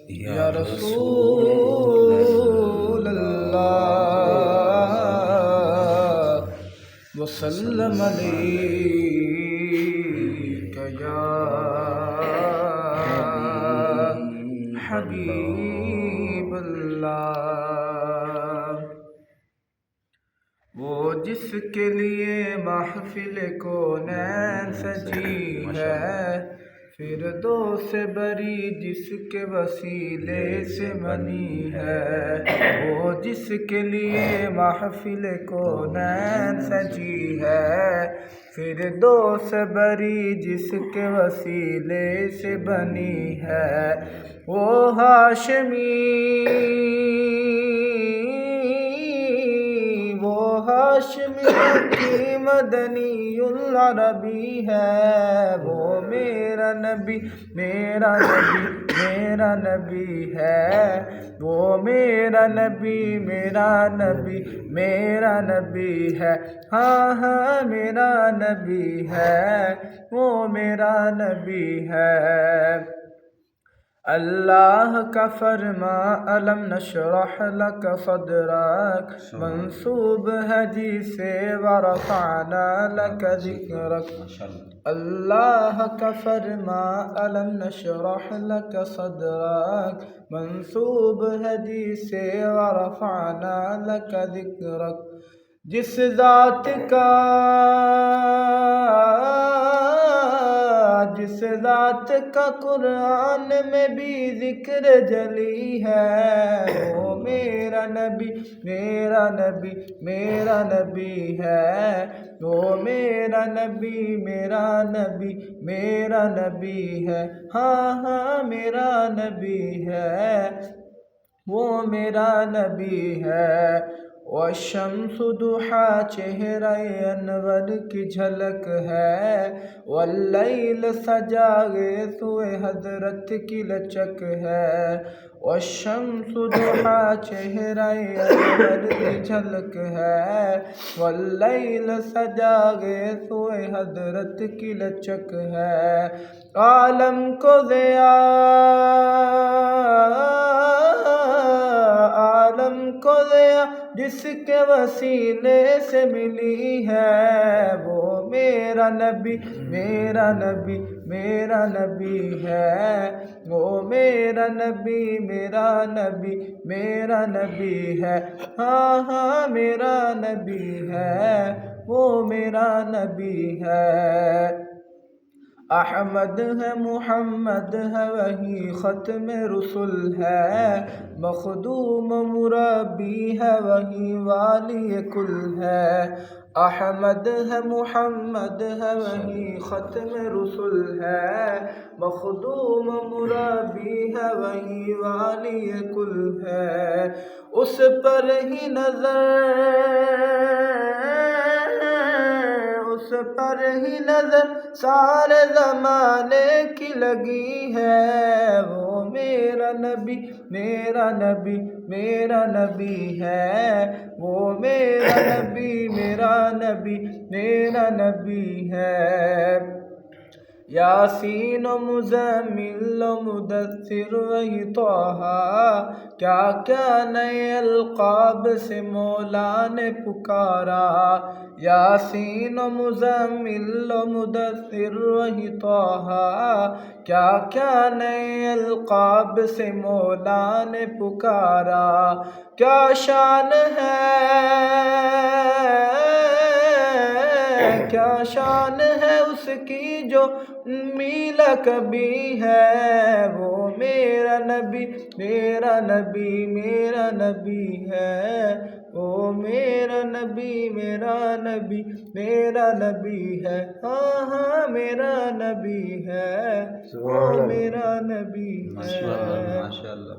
یا رسول اللہ وسلم علیک یا حبیب اللہ۔ وہ جس کے لیے محفل کونین سجی ہے، فردوس بری جس کے وسیلے سے بنی ہے۔ وہ جس کے لیے محفل کونین سجی ہے، فردوس بری جس کے وسیلے سے بنی ہے۔ وہ ہاشمی کی مدنی العربی ہے۔ وہ میرا نبی میرا نبی میرا نبی ہے۔ وہ میرا نبی میرا نبی میرا نبی ہے۔ ہاں ہاں میرا نبی ہے، وہ میرا نبی ہے۔ اللہ کا فرما الم نشرح لک صدرک منسوب ہے جسے ورفعنا لک ذکرک۔ اللہ کا فرما الم نشرح لک صدرک منسوب ہے جسے ورفعنا لک ذکرک۔ جس ذات کا قرآن میں بھی ذکر جلی ہے، وہ میرا نبی میرا نبی میرا نبی ہے۔ وہ میرا نبی میرا نبی میرا نبی ہے۔ ہاں ہاں میرا نبی ہے، وہ میرا نبی ہے۔ والشمس ضحیٰ چہرہ انور کی جھلک ہے، واللیل سجا سوئے حضرت کی لچک ہے۔ والشمس ضحیٰ چہرہ انور کی جھلک ہے، واللیل سجا سوئے حضرت کی لچک ہے۔ عالم کو ضیاء جس کے وسیلے سے ملی ہے، وہ میرا نبی میرا نبی میرا نبی ہے۔ وہ میرا نبی میرا نبی میرا نبی ہے۔ ہاں ہاں میرا نبی ہے، وہ میرا نبی ہے۔ احمد ہے محمد ہے وہی ختم رسل ہے، مخدوم مربی ہے وہی والی کل ہے۔ احمد ہے محمد ہے وہی ختم رسل ہے، مخدوم مربی ہے وہی والی کل ہے۔ اس پر ہی نظر سارے زمانے کی لگی ہے، وہ میرا نبی میرا نبی میرا نبی ہے۔ وہ میرا نبی میرا نبی میرا نبی ہے۔ یاسین و مزمل و مدثر وہی طٰہٰ، کیا کیا نئے القاب سے مولا نے پکارا۔ یاسین و مزمل و مدثر وہی طٰہٰ، کیا کیا نئے القاب سے مولا نے پکارا۔ کیا شان ہے کیا شان ہے اس کی جو میلا کبھی ہے، وہ میرا نبی میرا نبی میرا نبی ہے۔ وہ میرا نبی میرا نبی میرا نبی ہے۔ ہاں ہاں میرا نبی ہے، وہ میرا نبی ہے۔